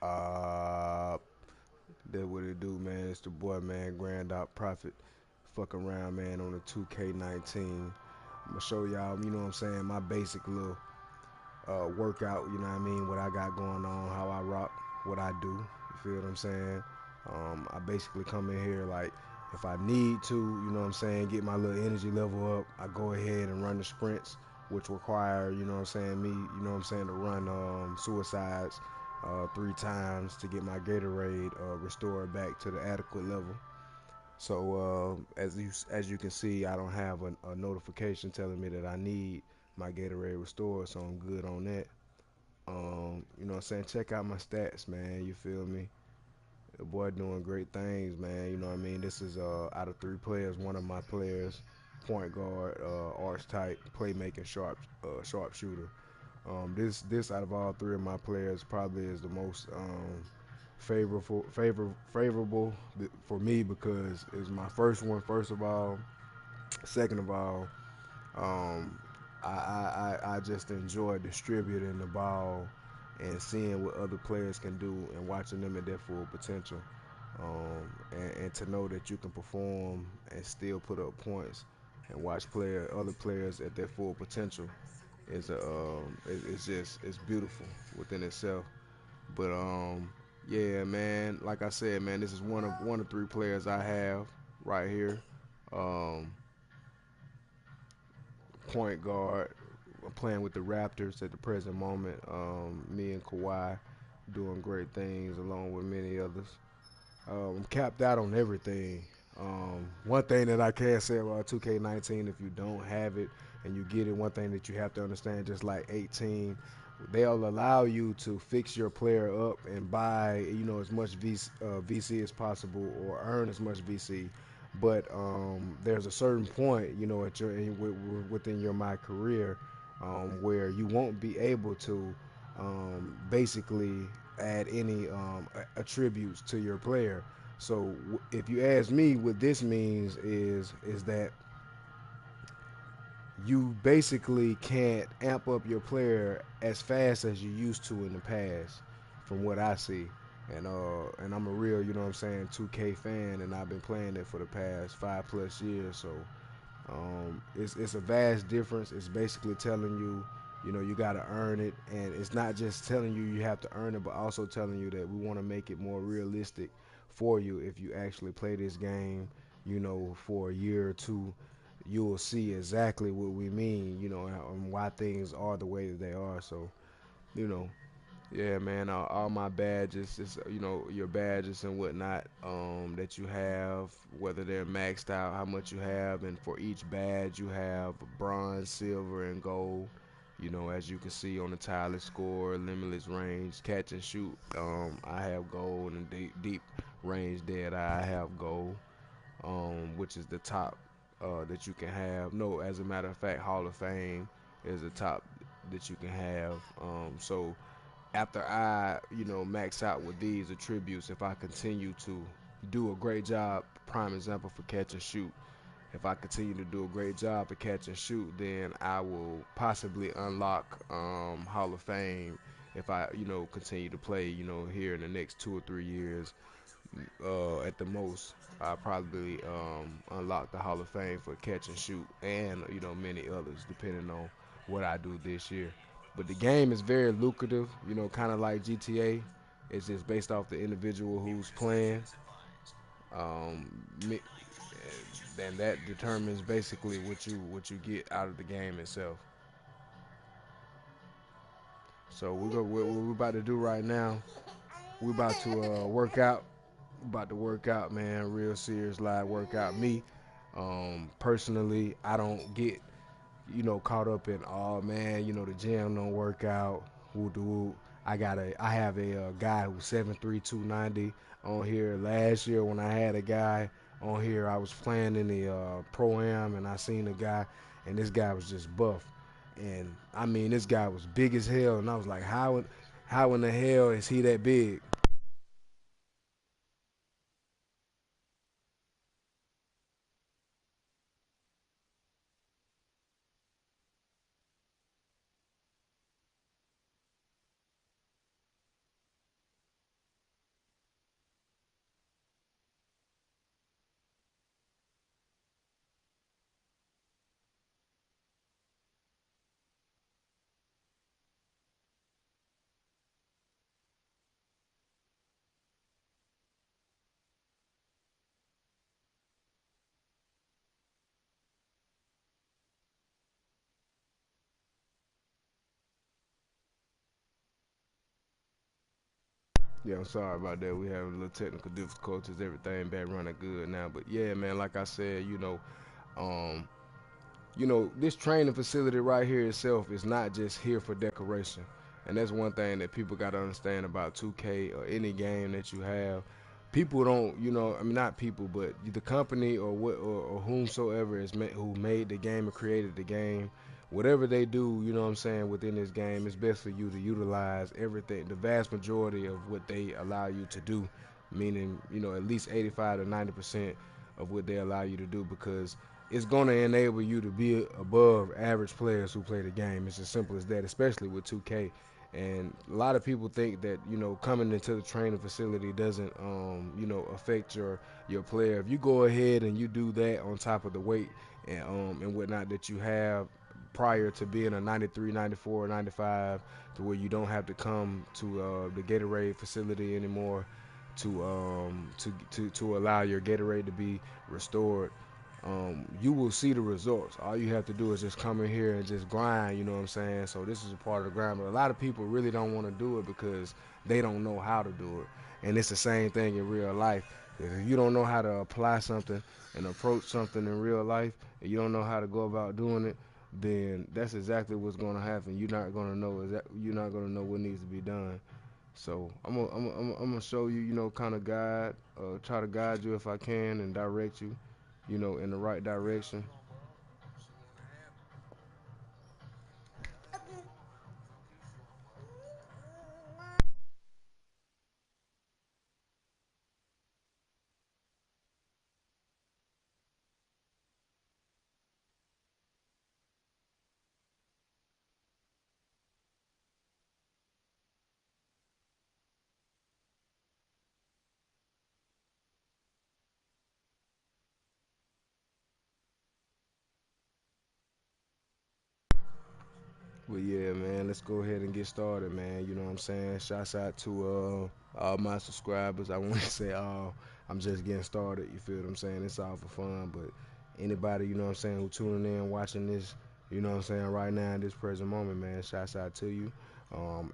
Uh, that what it do, man. It's the boy, man, GrandOPP Profit. Fuck around, man, on the 2K19. I'm gonna show y'all, you know what I'm saying, my basic little workout, you know what I mean, what I got going on, how I rock, what I do. You feel what I'm saying? I basically come in here like if I need to, you know what I'm saying, get my little energy level up, I go ahead and run the sprints, which require, you know what I'm saying, me, you know what I'm saying, to run suicides 3 times to get my Gatorade restored back to the adequate level. So as you can see, I don't have a notification telling me that I need my Gatorade restored, so I'm good on that. You know what I'm saying? Check out my stats, man. You feel me? The boy doing great things, man. You know what I mean? This is out of 3 players, one of my players, point guard, arch type, playmaking sharpshooter. This out of all 3 of my players probably is the most favorable for me because it's my first one. First of all, second of all, um, I just enjoy distributing the ball and seeing what other players can do and watching them at their full potential. And to know that you can perform and still put up points and watch other players at their full potential is it's just it's beautiful within itself. But yeah, man, like I said, man, this is one of 3 players I have right here. Um, Point guard. I'm playing with the Raptors at the present moment. Me and Kawhi doing great things along with many others. I'm capped out on everything. One thing that I can say about 2K19, if you don't have it and you get it, one thing that you have to understand, just like 18, they'll allow you to fix your player up and buy, as much VC as possible or earn as much VC. But there's a certain point, within your my career, where you won't be able to basically add any attributes to your player. So if you ask me, what this means is that you basically can't amp up your player as fast as you used to in the past, from what I see. And I'm a real, 2K fan, and I've been playing it for the past 5+ years. So it's a vast difference. It's basically telling you, you got to earn it, and it's not just telling you you have to earn it, but also telling you that we want to make it more realistic for you. If you actually play this game, for a year or two, you will see exactly what we mean, and why things are the way that they are. So, you know, yeah, man. All my badges, just your badges and whatnot, that you have, whether they're maxed out, how much you have, and for each badge you have bronze, silver, and gold. As you can see on the tile score, limitless range, catch and shoot. I have gold, and deep range dead eye, I have gold, which is the top that you can have. No, as a matter of fact, Hall of Fame is the top that you can have. So after I, max out with these attributes, if I continue to do a great job, prime example for catch and shoot, if I continue to do a great job at catch and shoot, then I will possibly unlock Hall of Fame if I, continue to play, here in the next 2 or 3 years. At the most, I probably unlock the Hall of Fame for catch and shoot, and many others depending on what I do this year. But the game is very lucrative, kind of like GTA. It's just based off the individual who's playing, um, and that determines basically what you get out of the game itself. So what we're about to do right now. We're about to work out. About to work out, man. Real serious live workout. Me, personally, I don't get caught up in, oh man, the gym don't work out. Woo do woo. I have a guy who's 7'3", 290 on here. Last year when I had a guy on here, I was playing in the pro am, and I seen a guy, and this guy was just buff, and I mean this guy was big as hell, and I was like, how in the hell is he that big? Yeah, I'm sorry about that. We having a little technical difficulties. Everything back running good now, but yeah, man. Like I said, um, this training facility right here itself is not just here for decoration. And that's one thing that people got to understand about 2K or any game that you have. People don't, I mean, not people, but the company or or whomsoever who made the game or created the game, whatever they do, you know what I'm saying, within this game, it's best for you to utilize everything, the vast majority of what they allow you to do, meaning, at least 85 to 90% of what they allow you to do, because it's going to enable you to be above average players who play the game. It's as simple as that, especially with 2K. And a lot of people think that coming into the training facility doesn't affect your player. If you go ahead and you do that on top of the weight and whatnot that you have prior to being a 93, 94, 95, to where you don't have to come to the Gatorade facility anymore to allow your Gatorade to be restored, you will see the results. All you have to do is just come in here and just grind, you know what I'm saying? So this is a part of the grind. But a lot of people really don't want to do it because they don't know how to do it. And it's the same thing in real life. If you don't know how to apply something and approach something in real life, and you don't know how to go about doing it, then that's exactly what's going to happen. You're not going to know what needs to be done. So I'm gonna show you, kind of try to guide you if I can and direct you, in the right direction. But yeah, man, let's go ahead and get started, man. You know what I'm saying? Shouts out to all my subscribers. I want to say I'm just getting started. You feel what I'm saying? It's all for fun, but anybody, you know what I'm saying, who tuning in, watching this, you know what I'm saying, right now in this present moment, man, shouts out to you.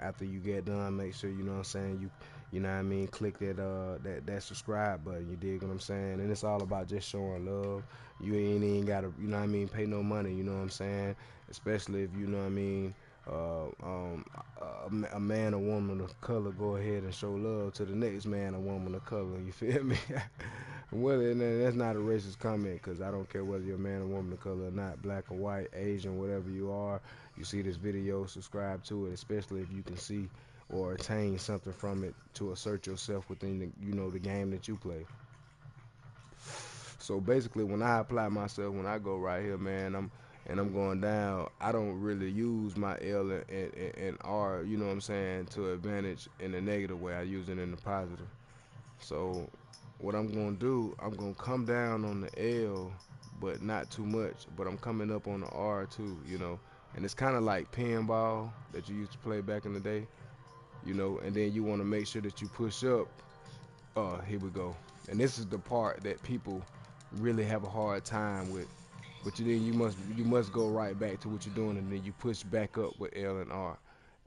After you get done, make sure you know what I'm saying, you know what I mean, click that subscribe button. You dig what I'm saying? And it's all about just showing love. You ain't even gotta, you know what I mean, pay no money. You know what I'm saying? Especially if you know what I mean. A man or woman of color go ahead and show love to the next man or woman of color. You feel me? Whether and that's not a racist comment, because I don't care whether you're a man or woman of color or not, black or white, Asian, whatever you are. You see this video, subscribe to it, especially if you can see or attain something from it to assert yourself within the game that you play. So basically, when I apply myself, when I go right here, man, I'm going down. I don't really use my L and R, you know what I'm saying, to advantage in a negative way. I use it in the positive. So what I'm gonna do, I'm gonna come down on the L, but not too much. But I'm coming up on the R too, And it's kind of like pinball that you used to play back in the day, And then you want to make sure that you push up. Here we go. And this is the part that people really have a hard time with. But you must go right back to what you're doing, and then you push back up with L and R.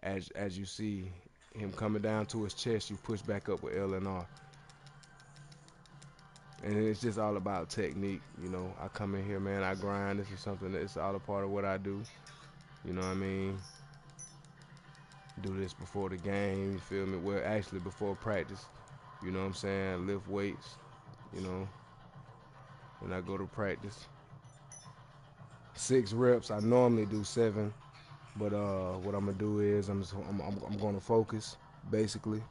As you see him coming down to his chest, you push back up with L and R. And it's just all about technique. I come in here, man. I grind. This is something that's all a part of what I do. You know what I mean? Do this before the game. You feel me? Well, actually, before practice. You know what I'm saying? Lift weights. You know, when I go to practice. 6 reps. I normally do 7, but what I'm gonna do is I'm gonna focus basically.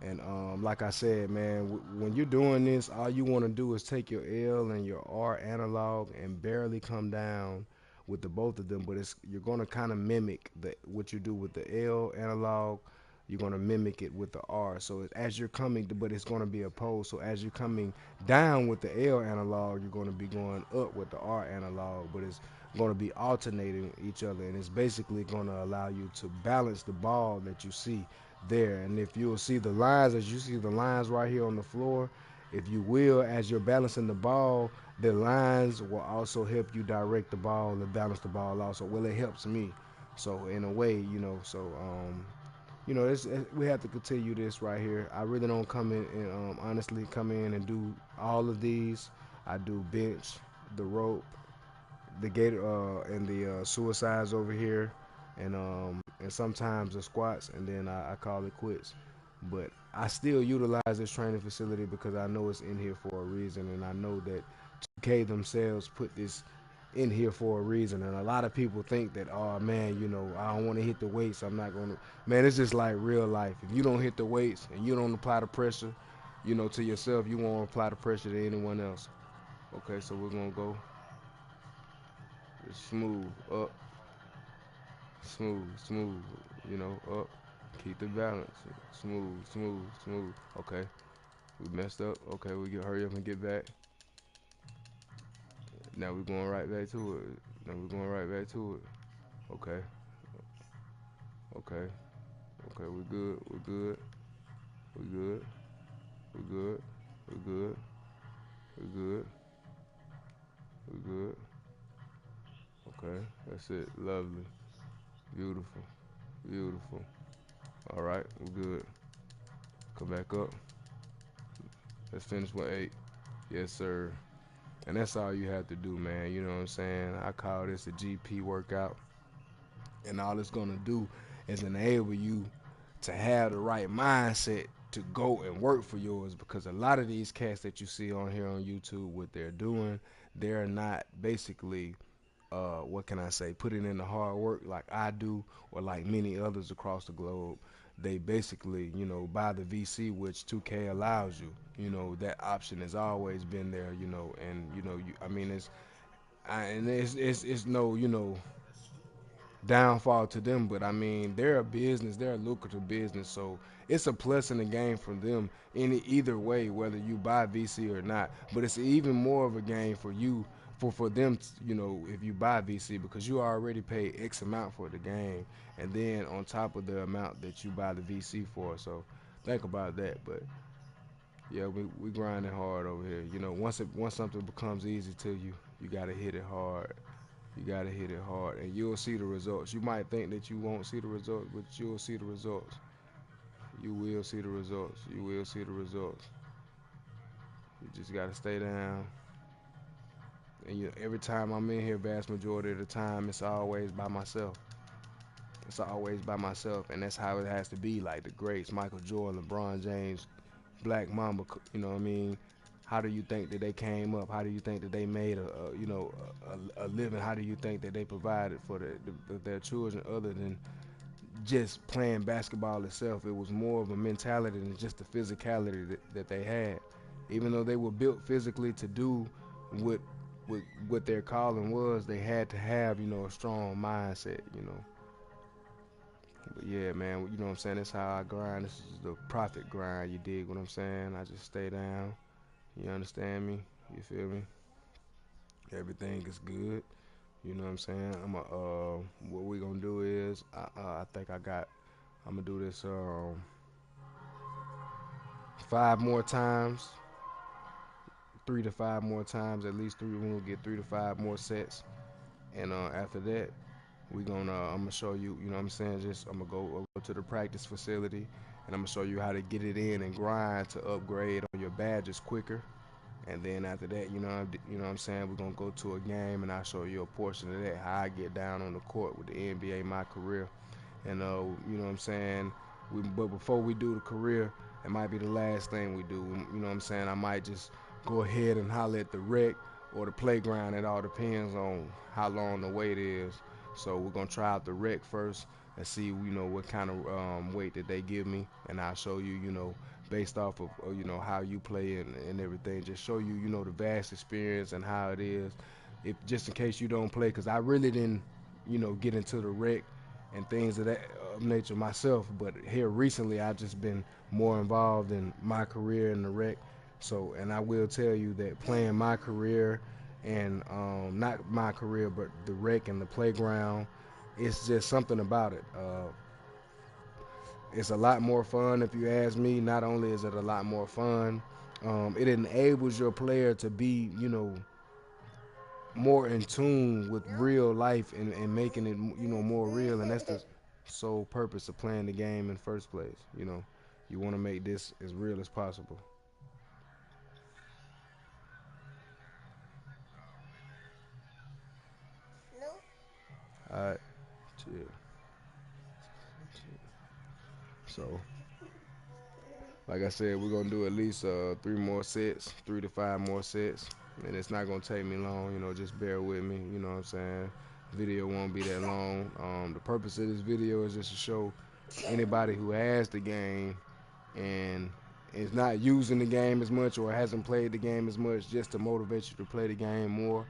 And like I said, man, when you're doing this, all you want to do is take your L and your R analog and barely come down with the both of them. But you're gonna kind of mimic what you do with the L analog. You're gonna mimic it with the R. So as you're coming, but it's gonna be opposed. So as you're coming down with the L analog, you're gonna be going up with the R analog. But it's gonna be alternating each other, and it's basically gonna allow you to balance the ball that you see there. And if you'll see the lines, as you see the lines right here on the floor, if you will, as you're balancing the ball, the lines will also help you direct the ball and balance the ball also. Well, it helps me. So in a way, we have to continue this right here. I really don't come in and honestly come in and do all of these. I do bench, the rope, the gator, and the suicides over here, and sometimes the squats, and then I call it quits. But I still utilize this training facility because I know it's in here for a reason, and I know that 2K themselves put this in here for a reason. And a lot of people think that, oh man, I don't want to hit the weights. I'm not going to. Man, it's just like real life. If you don't hit the weights and you don't apply the pressure, to yourself, you won't apply the pressure to anyone else. Okay, so we're gonna go smooth up, smooth. Up. Keep the balance. Smooth. Okay, we messed up. Okay, we get hurry up and get back. Now we're going right back to it. Now we're going right back to it. Okay, okay, okay. We good. We good. We good. We good. We good. We good. We good. Okay, that's it. Lovely. Beautiful. Beautiful. All right, we good. Come back up. Let's finish with 8. Yes, sir. And that's all you have to do, man. You know what I'm saying? I call this a GP workout. And all it's going to do is enable you to have the right mindset to go and work for yours, because a lot of these cats that you see on here on YouTube, what they're doing, they're not basically what can I say, putting in the hard work like I do or like many others across the globe. They basically, buy the VC, which 2K allows you. That option has always been there, and I mean, it's no, downfall to them, but I mean, they're a business, they're a lucrative business, so it's a plus in the game for them in either way, whether you buy VC or not. But it's even more of a game for you, for them, if you buy VC, because you already pay X amount for the game, and then on top of the amount that you buy the VC for. So think about that. But yeah, we grinding hard over here. Once something becomes easy to you, you gotta hit it hard. You gotta hit it hard, and you'll see the results. You might think that you won't see the results, but you'll see the results. You will see the results. You will see the results. You just gotta stay down. And every time I'm in here, vast majority of the time, it's always by myself. It's always by myself, and that's how it has to be. Like the greats, Michael Jordan, LeBron James, Black Mamba. You know what I mean? How do you think that they came up? How do you think that they made a living? How do you think that they provided for their children, other than just playing basketball itself? It was more of a mentality than just the physicality that they had. Even though they were built physically to do what what their calling was, they had to have a strong mindset. But yeah, man, you know what I'm saying. That's how I grind. This is the profit grind. You dig what I'm saying? I just stay down. You understand me? You feel me? Everything is good. You know what I'm saying? What we gonna do is I think I'm gonna do this 5 more times, 3 to 5 more times, at least three. We're gonna get 3 to 5 more sets, and after that, I'm gonna show you. You know what I'm saying? Just I'm gonna go over to the practice facility, and I'm gonna show you how to get it in and grind to upgrade on your badges quicker. And then after that, what I'm saying, we're gonna go to a game, and I'll show you a portion of that, how I get down on the court with the NBA, my career. And you know what I'm saying. But before we do the career, it might be the last thing we do. You know what I'm saying. I might just go ahead and holler at the rec or the playground. It all depends on how long the wait is. So we're gonna try out the rec first and see, what kind of weight that they give me, and I'll show you, based off of how you play and everything. Just show you, the vast experience and how it is. If just in case you don't play, because I really didn't, get into the rec and things of that nature myself. But here recently, I've just been more involved in my career in the rec. So, and I will tell you that playing my career and not my career, but the rec and the playground, it's just something about it. It's a lot more fun, if you ask me. Not only is it a lot more fun, it enables your player to be, more in tune with real life and making it, more real. And that's the sole purpose of playing the game in the first place. You want to make this as real as possible. All right, chill. So, like I said, we're gonna do at least 3 more sets, 3 to 5 more sets, and it's not gonna take me long. Just bear with me. You know what I'm saying? Video won't be that long. The purpose of this video is just to show anybody who has the game and is not using the game as much or hasn't played the game as much, just to motivate you to play the game more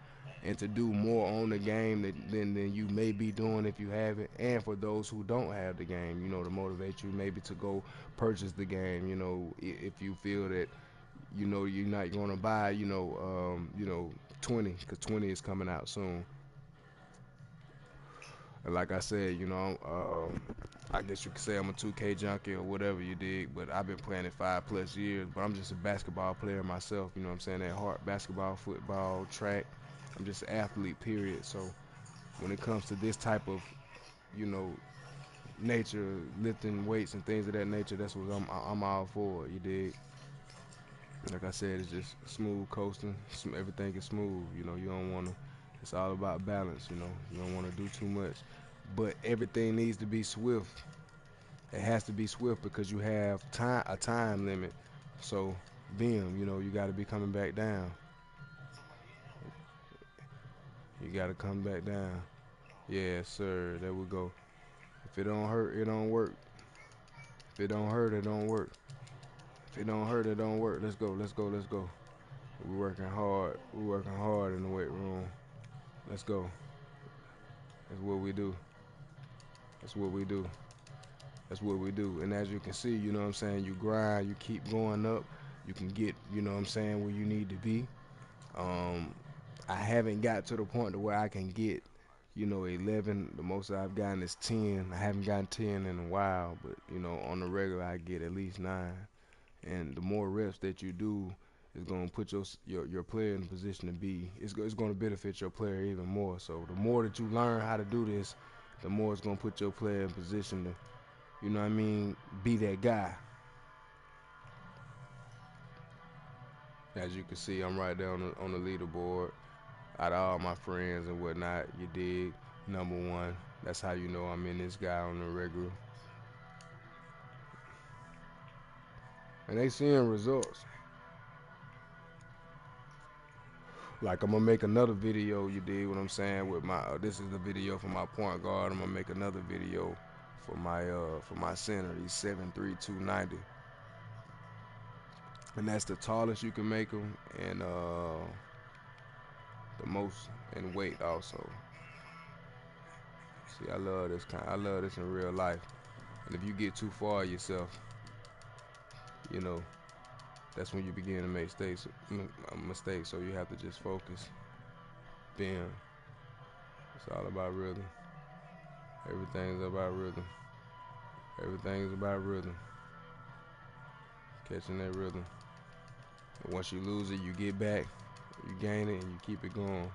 and to do more on the game than you may be doing if you have it. And for those who don't have the game, to motivate you maybe to go purchase the game. If you feel that you're not going to buy 20, because 20 is coming out soon. And like I said, I guess you could say I'm a 2K junkie or whatever you dig, but I've been playing it 5 plus years. But I'm just a basketball player myself. You know what I'm saying? At heart, basketball, football, track. I'm just an athlete, period. So when it comes to this type of, you know, nature, lifting weights and things of that nature, that's what I'm all for. You dig? Like I said, it's just smooth coasting. Everything is smooth. You don't want to. It's all about balance. You don't want to do too much, but everything needs to be swift. It has to be swift because you have a time limit. So, boom, you got to be coming back down. You got to come back down. Yes, sir. There we go. If it don't hurt, it don't work. If it don't hurt, it don't work. If it don't hurt, it don't work. Let's go. Let's go. Let's go. We're working hard. We're working hard in the weight room. Let's go. That's what we do. That's what we do. That's what we do. And as you can see, you know what I'm saying, you grind, you keep going up. You can get, you know what I'm saying, where you need to be. Um, I haven't got to the point to where I can get, 11. The most I've gotten is 10. I haven't gotten 10 in a while, but on the regular I get at least 9. And the more reps that you do is going to put your player in a position to be. It's going to benefit your player even more. So the more that you learn how to do this, the more it's going to put your player in position to, be that guy. As you can see, I'm right there on the leaderboard. Out of all my friends and whatnot, you dig, number one. That's how you know I'm in this guy on the regular. And they seeing results. Like I'm gonna make another video, you dig what I'm saying, with my this is the video for my point guard. I'm gonna make another video for my center. He's 7'3", 290. And that's the tallest you can make him, and the most in weight also. See, I love this in real life. And if you get too far yourself, you know, that's when you begin to make mistakes. So you have to just focus. Bam. It's all about rhythm. Everything's about rhythm. Everything's about rhythm. Catching that rhythm. And once you lose it, you get back, you gain it, and you keep it going.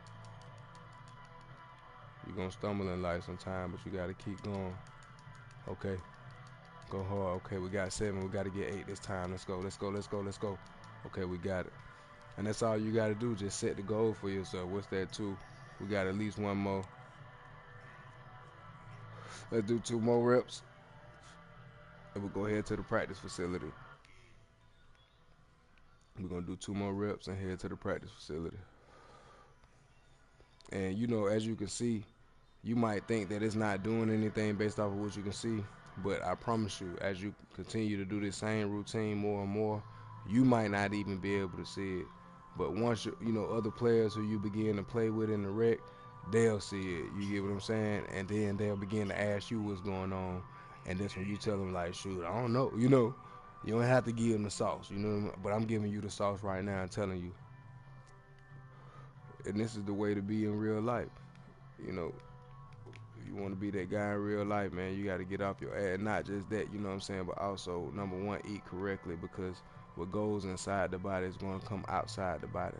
You're gonna stumble in life sometime, but you gotta keep going. Okay. Go hard. Okay, we got 7. We gotta get 8 this time. Let's go. Let's go. Let's go. Let's go. Okay, we got it. And that's all you gotta do. Just set the goal for yourself. What's that, 2? We got at least 1 more. Let's do 2 more reps. And we'll go ahead to the practice facility. We're gonna do 2 more reps and head to the practice facility. And as you can see, you might think that it's not doing anything based off of what you can see, but I promise you, as you continue to do this same routine more and more, you might not even be able to see it. But once other players who you begin to play with in the rec, they'll see it. You get what I'm saying? And then they'll begin to ask you what's going on, and that's when you tell them, like, shoot, I don't know. You don't have to give them the sauce. But I'm giving you the sauce right now and telling you. And this is the way to be in real life. You know, you want to be that guy in real life, man, you got to get off your ass. Not just that, you know what I'm saying, but also, number one, eat correctly, because what goes inside the body is going to come outside the body.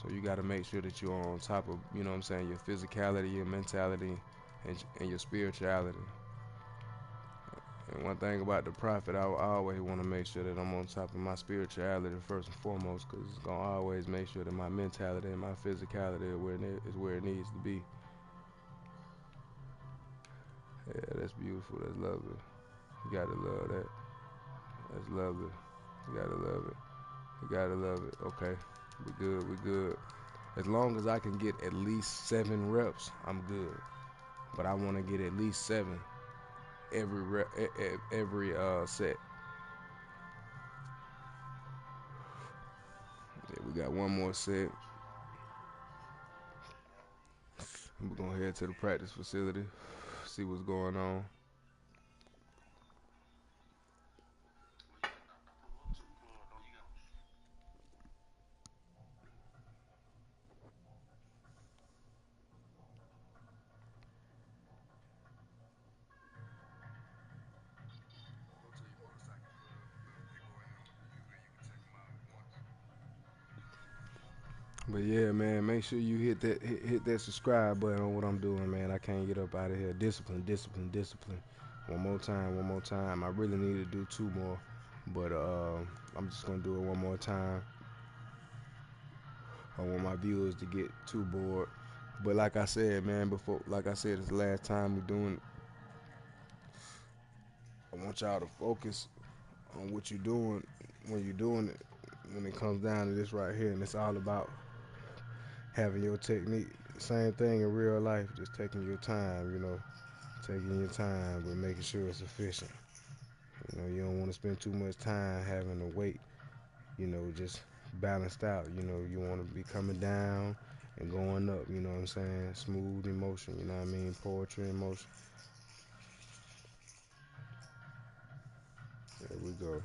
So you got to make sure that you're on top of, you know what I'm saying, your physicality, your mentality, and your spirituality. And one thing about the prophet, I always want to make sure that I'm on top of my spirituality first and foremost, because it's gonna always make sure that my mentality and my physicality is where it needs to be. Yeah, that's beautiful. That's lovely. You gotta love that. That's lovely. You gotta love it. You gotta love it. Okay, we good. We good. As long as I can get at least 7 reps, I'm good. But I want to get at least 7 every set. Yeah, we got one more set. We're gonna head to the practice facility, see what's going on. But yeah, man, make sure you hit that subscribe button on what I'm doing, man. I can't get up out of here. Discipline, discipline, discipline. One more time, one more time. I really need to do 2 more, but I'm just gonna do it one more time. I want my viewers to get too bored. But like I said, man, before, like I said, it's the last time we're doing it. I want y'all to focus on what you're doing when you're doing it. When it comes down to this right here, and it's all about having your technique. Same thing in real life, just taking your time, taking your time, but making sure it's efficient. You don't want to spend too much time having to wait, just balanced out. You want to be coming down and going up, you know what I'm saying? Smooth emotion, you know what I mean? Poetry in motion. There we go.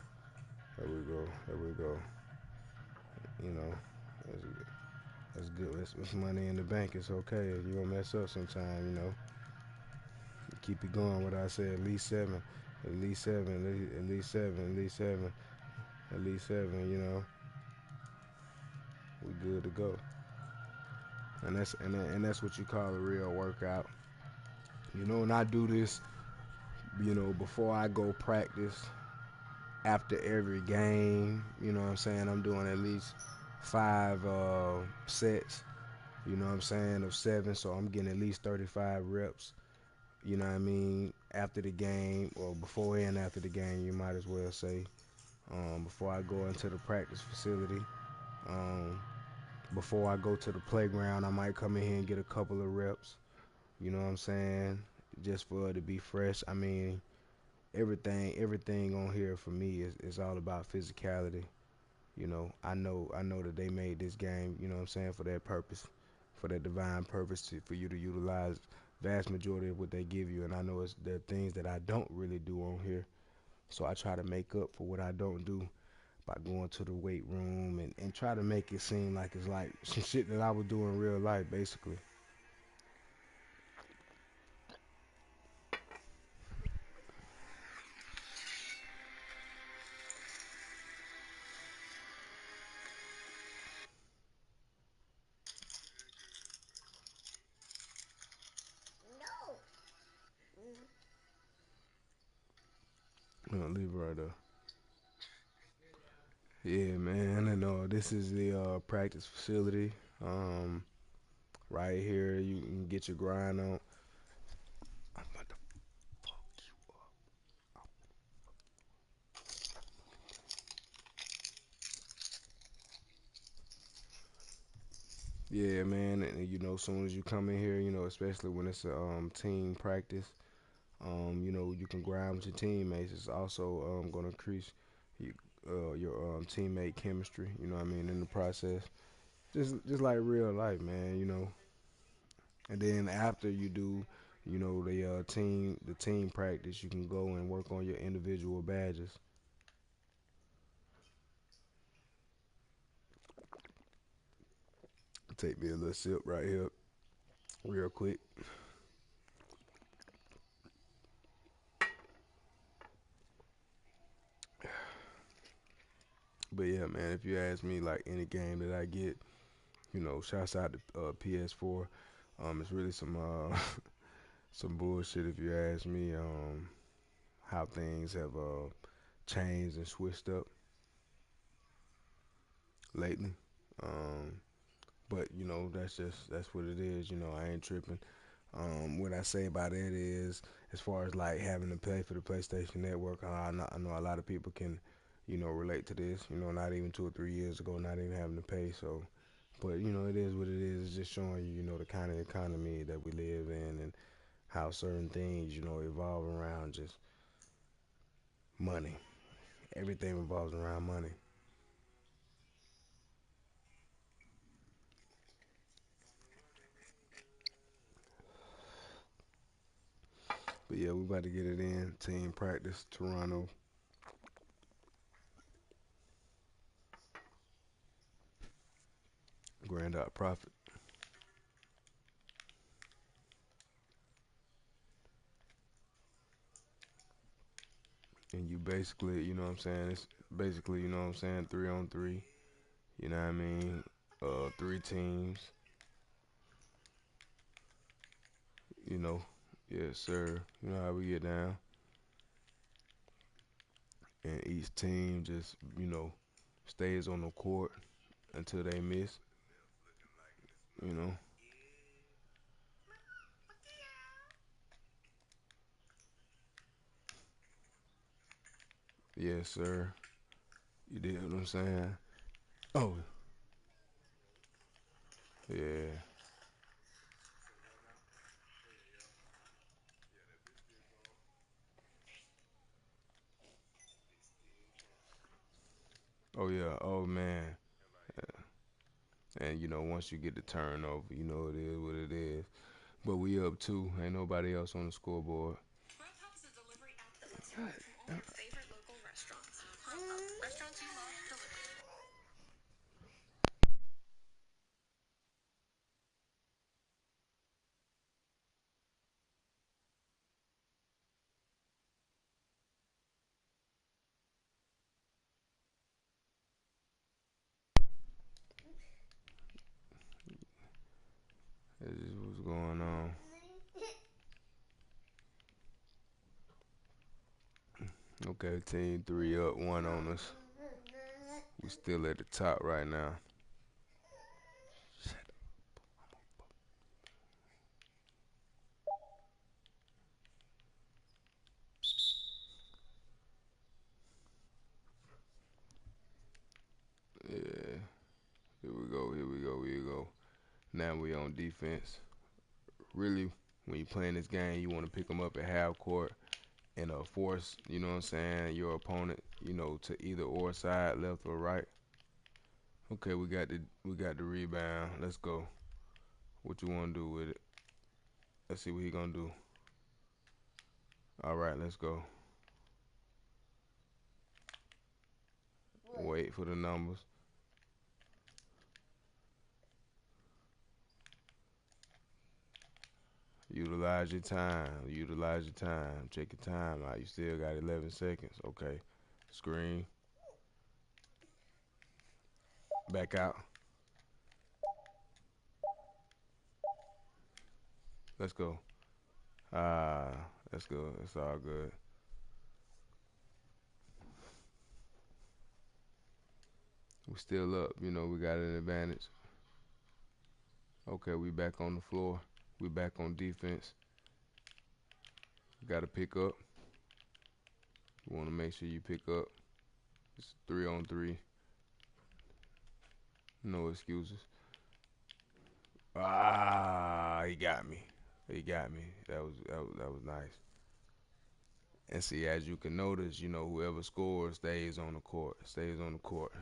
There we go. There we go. You know, that's, that's good. It's money in the bank. It's okay. You're going to mess up sometime, Keep it going. What I said, at least 7. At least 7. At least 7. At least 7. At least 7. We good to go. And that's what you call a real workout. And I do this, before I go practice, after every game. You know what I'm saying? I'm doing at least 5 sets. You know what I'm saying, of 7, so I'm getting at least 35 reps. You know what I mean? After the game, or before and after the game, you might as well say. Before I go into the practice facility. Um, Before I go to the playground, I might come in here and get a couple of reps. You know what I'm saying? Just for it to be fresh. I mean, everything on here for me is all about physicality. I know that they made this game, you know what I'm saying, for that purpose, for that divine purpose for you to utilize vast majority of what they give you. And I know it's the things that I don't really do on here. So I try to make up for what I don't do by going to the weight room and try to make it seem like it's like some shit that I would do in real life, basically. I'm gonna leave it right there. Yeah, man. And this is the practice facility. Um, right here, you can get your grind on. I'm about to fuck you up. Yeah, man. And as soon as you come in here, especially when it's a team practice, you can grind with your teammates. It's also gonna increase you, your teammate chemistry. You know what I mean, in the process. Just like real life, man. And then after you do, the team practice, you can go and work on your individual badges. Take me a little sip right here, real quick. But yeah, man, if you ask me, like any game that I get, shouts out to PS4. It's really some some bullshit if you ask me. how things have changed and switched up lately. Um, but that's what it is. I ain't tripping. What I say about it is, as far as like having to pay for the PlayStation Network, I know a lot of people can, relate to this. Not even 2 or 3 years ago, not even having to pay. So, but it is what it is. It's just showing you, the kind of economy that we live in and how certain things, evolve around just money. Everything revolves around money. But yeah, we about to get it in. Team practice, Toronto, GrandOPP Profit. And you basically, you know what I'm saying? It's basically, 3-on-3. You know what I mean? Three teams, you know. Yes, sir. You know how we get down. And each team just, stays on the court until they miss, you know. Yes, sir. You did what I'm saying? Oh, yeah. Oh, yeah. Oh, man. And, once you get the turnover, it is what it is. But we up two. Ain't nobody else on the scoreboard. That's just what's going on. Okay, team three up, one on us. We still at the top right now. Yeah, here we go, here we go, here we go. Now we on defense. Really, when you playing this game, you want to pick them up at half court and force, your opponent, to either or side, left or right. Okay, we got the rebound. Let's go. What you want to do with it? Let's see what he gonna do. All right, let's go. Wait for the numbers. Utilize your time. Utilize your time. Check your time out. You still got 11 seconds. Okay. Screen. Back out. Let's go. Ah, that's good. That's all good. We still up. We got an advantage. Okay, we back on the floor. We back on defense. You got to pick up. You want to make sure you pick up. It's 3-on-3. No excuses. Ah, he got me. He got me. That was nice. And see, as you can notice, whoever scores stays on the court. Stays on the court.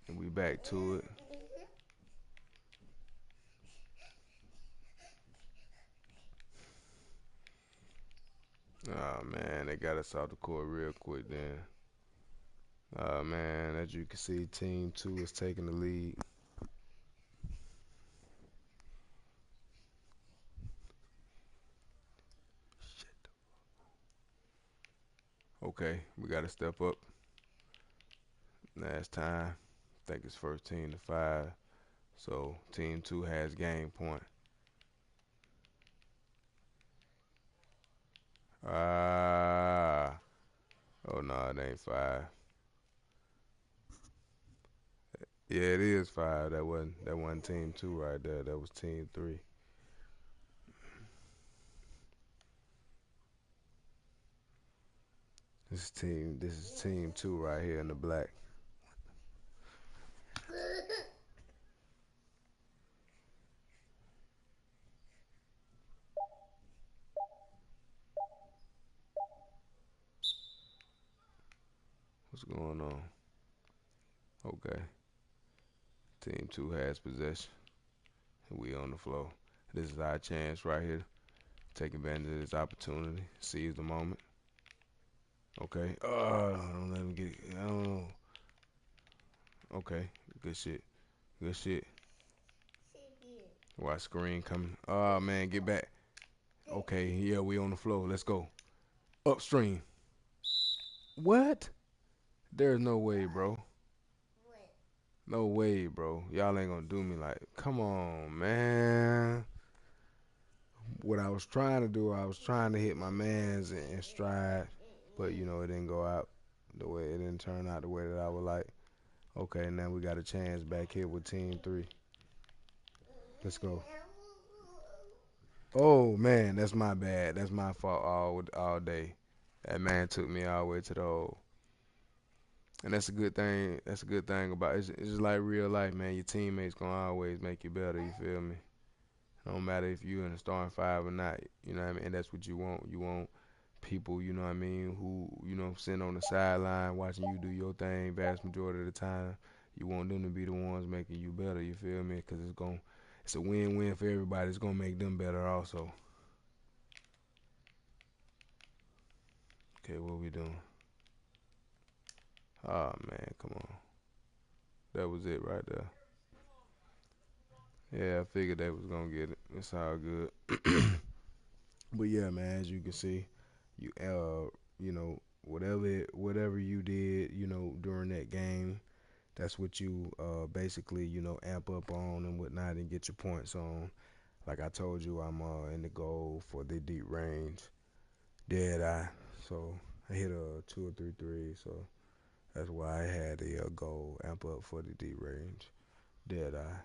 And we back to it. Oh man, they got us off the court real quick then. Man, as you can see, Team Two is taking the lead. Okay, we got to step up. Last time, I think it's first team to five. So team two has game point. Ah, oh no, it ain't five. Yeah, it is five. That wasn't team two right there. That was team three. This is team two right here in the black. What's going on? Okay, team two has possession. We on the floor. This is our chance right here. Take advantage of this opportunity. Seize the moment. Okay. Don't let him get it. I don't know. Okay. Good shit. Good shit. Watch screen coming. Oh man, get back. Okay, yeah, we on the floor. Let's go. Upstream. What? There's no way, bro. No way, bro. Y'all ain't gonna do me like. Come on, man. What I was trying to do, I was trying to hit my man's in stride, but it didn't go out the way it didn't turn out the way that I would like. Okay, now we got a chance back here with team three. Let's go. Oh man, that's my bad. That's my fault all day. That man took me all the way to the hole. And that's a good thing. That's a good thing about it. It's just like real life, man. Your teammates gonna always make you better. You feel me? No matter if you in the starting five or not. You know what I mean? And that's what you want. You want people, you know what I mean, who sitting on the sideline watching you do your thing. Vast majority of the time, you want them to be the ones making you better. You feel me? Because it's a win-win for everybody. It's gonna make them better also. Okay, what we doing? Oh man, come on. That was it right there. Yeah, I figured they was gonna get it. It's all good. But yeah, man, as you can see, whatever you did, during that game, that's what you basically, amp up on and whatnot and get your points on. Like I told you, I'm in the goal for the deep range, dead eye. So I hit a two or three threes, so that's why I had a goal amp up for the deep range, dead eye.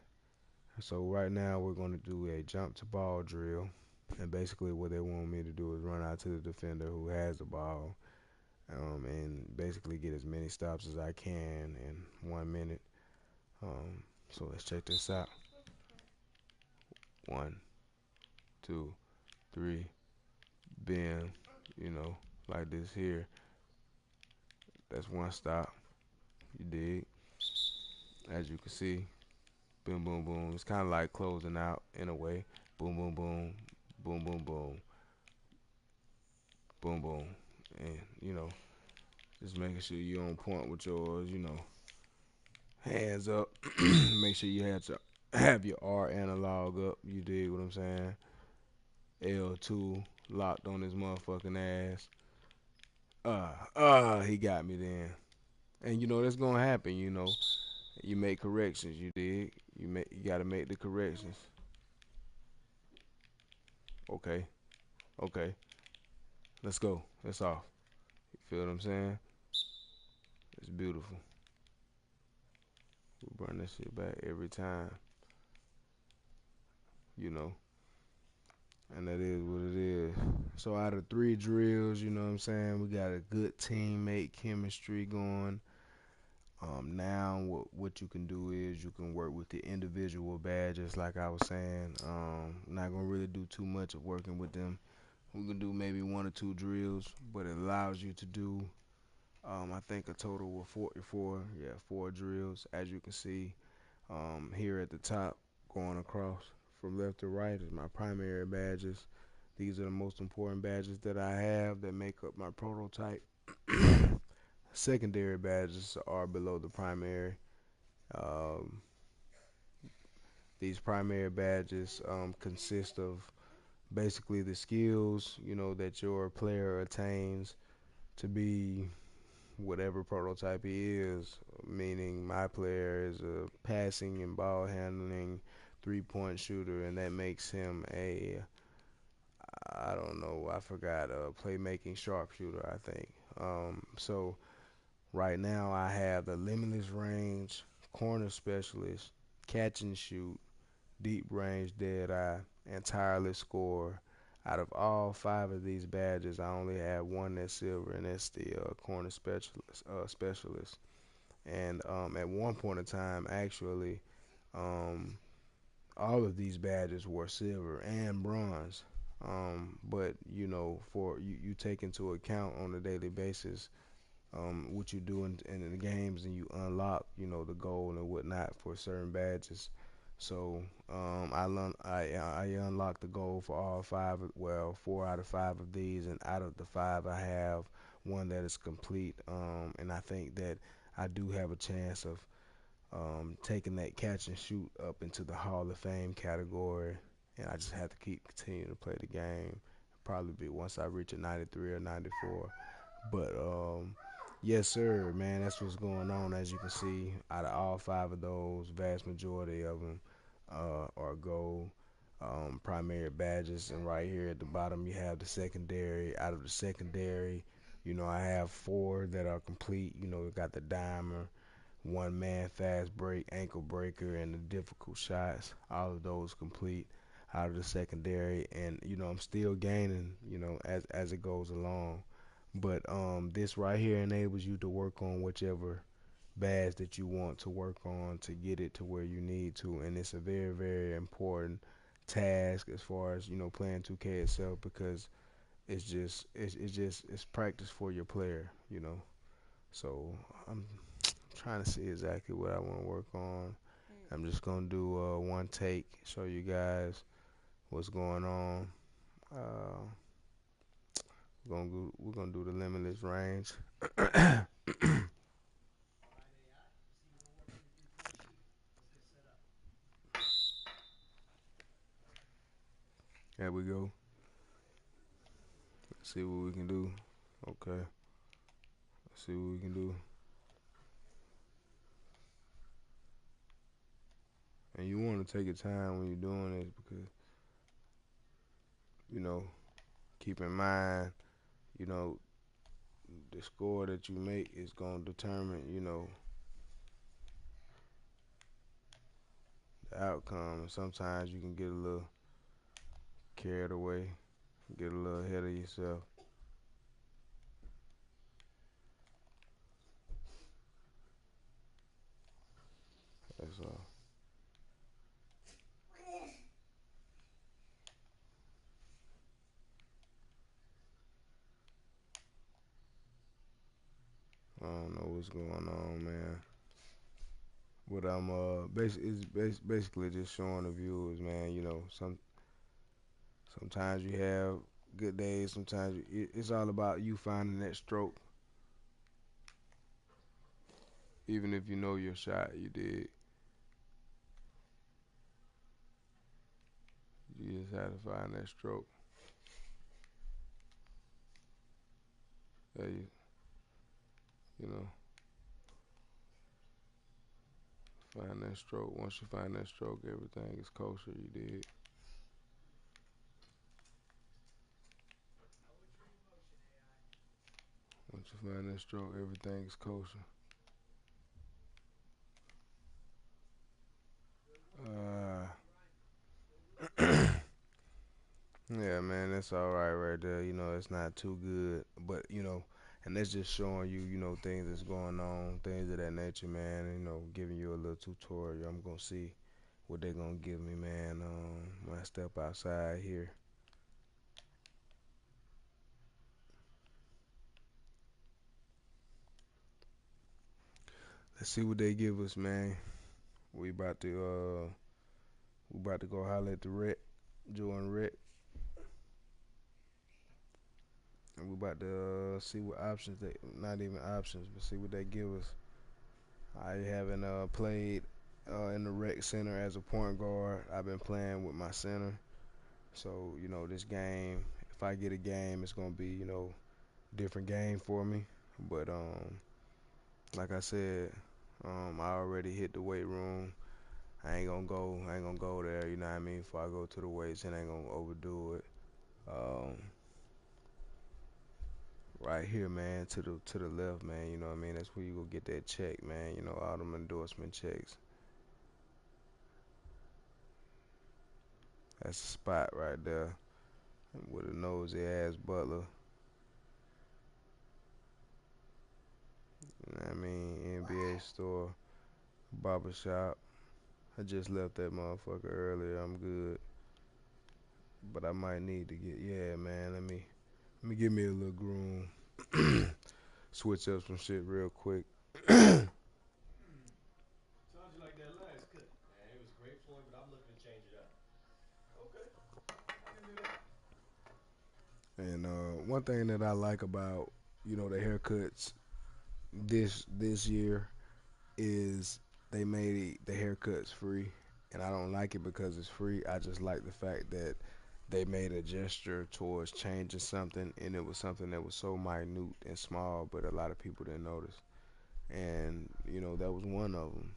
So right now we're gonna do a jump to ball drill. And basically, what they want me to do is run out to the defender who has the ball, and basically get as many stops as I can in 1 minute. So let's check this out. One, two, three, bam. Like this here. That's one stop. You dig? As you can see, boom, boom, boom. It's kind of like closing out in a way. Boom, boom, boom, boom, boom, boom, boom, boom, and just making sure you're on point with yours. Hands up. Make sure you have your R analog up. You dig what I'm saying? L2 locked on his motherfucking ass. He got me then. And that's gonna happen. You make corrections. You dig? You gotta make the corrections. Okay, okay. Let's go. That's off. You feel what I'm saying? It's beautiful. We bring this shit back every time. You know. And that is what it is. So out of three drills, you know what I'm saying, we got a good teammate chemistry going. Now what you can do is you can work with the individual badges, like I was saying. Not gonna really do too much of working with them. We can do maybe one or two drills, but it allows you to do, I think a total of four drills, as you can see. Here at the top, going across from left to right is my primary badges. These are the most important badges that I have that make up my prototype. Secondary badges are below the primary. Um, these primary badges consist of basically the skills that your player attains to be whatever prototype he is, meaning my player is a passing and ball handling 3-point shooter, and that makes him a, I don't know, I forgot, a playmaking sharpshooter, I think. So right now I have the limitless range, corner specialist, catch and shoot, deep range dead eye, and tireless scorer. Out of all five of these badges, I only have one that's silver, and that's the corner specialist. Specialist. And at one point in time, actually, um, all of these badges were silver and bronze. But for you take into account on a daily basis what you do in the games, and you unlock, the goal and whatnot for certain badges. So I unlocked the goal for all five. Well, 4 out of 5 of these, and out of the five, I have one that is complete. And I think that I do have a chance of taking that catch and shoot up into the Hall of Fame category. And I just have to keep continuing to play the game. Probably be once I reach a 93 or 94. But yes, sir, man, that's what's going on. As you can see, out of all five of those, vast majority of them are gold primary badges. And right here at the bottom, you have the secondary. Out of the secondary, I have four that are complete. We got the dimer, one man fast break, ankle breaker, and the difficult shots. All of those complete out of the secondary, and I'm still gaining, as it goes along. But this right here enables you to work on whichever badge that you want to work on to get it to where you need to, and it's a very, very important task as far as playing 2K itself, because it's practice for your player. So I'm trying to see exactly what I want to work on. I'm just gonna do one take, show you guys what's going on. Uh, we're gonna do the limitless range. There we go. Let's see what we can do. Okay. Let's see what we can do. And you want to take your time when you're doing this, because you know, keep in mind, you know, the score that you make is gonna determine, the outcome. And sometimes you can get a little carried away, get a little ahead of yourself. That's all. I don't know what's going on, man. But I'm basically just showing the viewers, man. Sometimes you have good days. Sometimes it's all about you finding that stroke, even if you know your shot. You just have to find that stroke. That you know, find that stroke. Once you find that stroke, everything is kosher. You did. Once you find that stroke, everything is kosher. Uh, yeah, man, that's all right there. It's not too good, but and that's just showing you, things that's going on, things of that nature, man. Giving you a little tutorial. I'm gonna see what they gonna give me, man. When I step outside here. Let's see what they give us, man. We about to go holler at the rec, join rec, and we about to see what options they, not even options, but see what they give us. I haven't played in the rec center as a point guard. I've been playing with my center. So this game, if I get a game, it's gonna be different game for me. But like I said, I already hit the weight room. I ain't gonna go there. You know what I mean? Before I go to the weights, and I ain't gonna overdo it. Um, right here, man, to the left, man. You know what I mean? That's where you go get that check, man. You know, all them endorsement checks. That's the spot right there with a nosy ass butler. You know what I mean? NBA store, barber shop. I just left that motherfucker earlier. I'm good, but I might need to get. Yeah, man. Let me give me a little groom. Switch up some shit real quick. So how'd you like that last cut? Man, it was great for me, but I'm looking to change it up. Okay, I can do that. And one thing that I like about the haircuts this year is they made the haircuts free, and I don't like it because it's free. I just like the fact that they made a gesture towards changing something, and it was something that was so minute and small, but a lot of people didn't notice. And that was one of them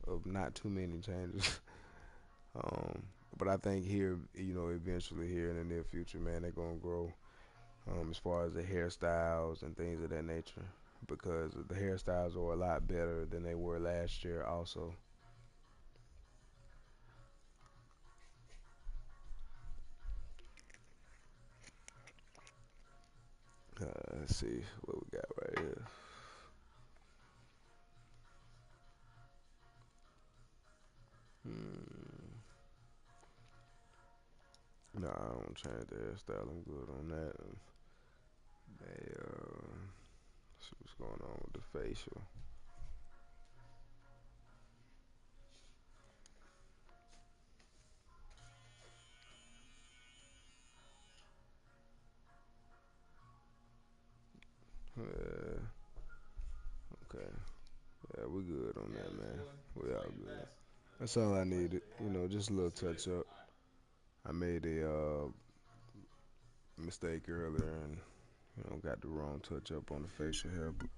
of not too many changes. um, but I think here, eventually here in the near future, man, they're gonna grow as far as the hairstyles and things of that nature because the hairstyles are a lot better than they were last year. Also, let's see what we got right here. Hmm. No, I don't change the hairstyle. I'm good on that. They see what's going on with the facial. Yeah, okay. Yeah, we good on Yeah, that, let's man. go and We all explain good. fast. That's all I Question needed. they have. Just a little See you touch later. up. All right. I made a mistake earlier and got the wrong touch up on the facial hair. But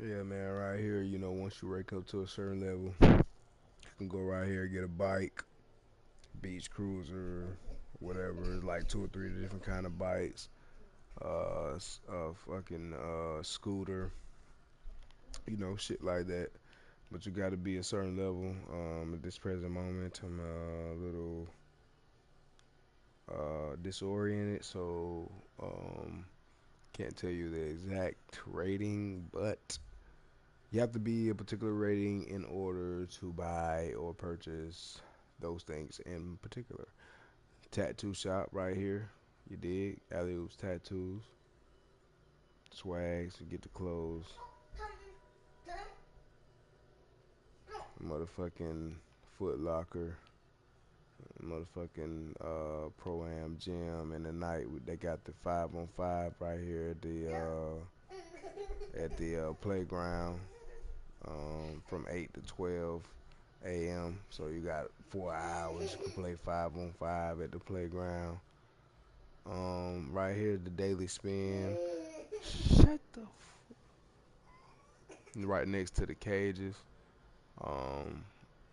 yeah, man, right here, once you rake up to a certain level, you can go right here, get a bike, beach cruiser, whatever. It's like two or three different kind of bikes. Fucking scooter, shit like that. But you got to be a certain level. At this present moment, I'm a little disoriented, so can't tell you the exact rating, but you have to be a particular rating in order to buy or purchase those things in particular. Tattoo shop right here. You dig? Alley Oops Tattoos. Swags. You get the clothes. Motherfucking Foot Locker. Motherfucking Pro Am Gym. In the night, they got the 5-on-5 right here at the playground from 8 to 12 a.m. So you got 4 hours. You can play 5-on-5 at the playground. Right here, the Daily Spin. Shut the right next to the cages. Um,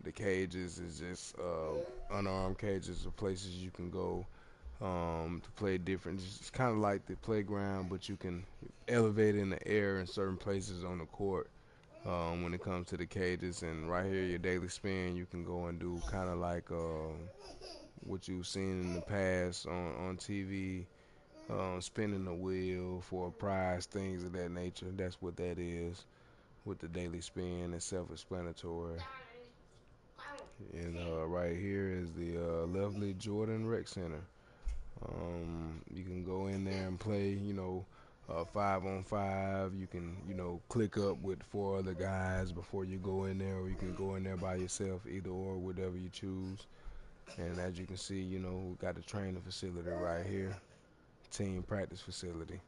the cages is just unarmed cages or places you can go to play different. It's kind of like the playground, but you can elevate in the air in certain places on the court when it comes to the cages. And right here, your daily spin, you can go and do kind of like what you've seen in the past on TV, spinning the wheel for a prize, things of that nature. That's what that is with the daily spin. It's self-explanatory. And right here is the lovely Jordan Rec Center. You can go in there and play, 5-on-5. You can, click up with four other guys before you go in there, or you can go in there by yourself, either or, whatever you choose. And as you can see, we got the training facility right here, team practice facility.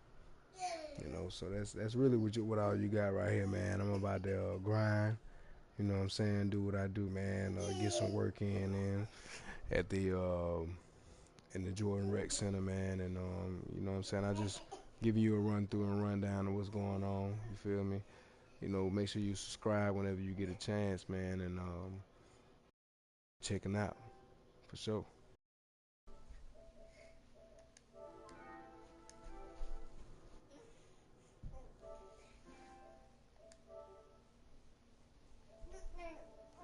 So that's really what all you got right here, man. I'm about to grind. You know what I'm saying? Do what I do, man. Get some work in at the in the Jordan Rec Center, man. And you know what I'm saying? I just giving you a run through and rundown of what's going on. You feel me? You know, make sure you subscribe whenever you get a chance, man, and checking out for sure.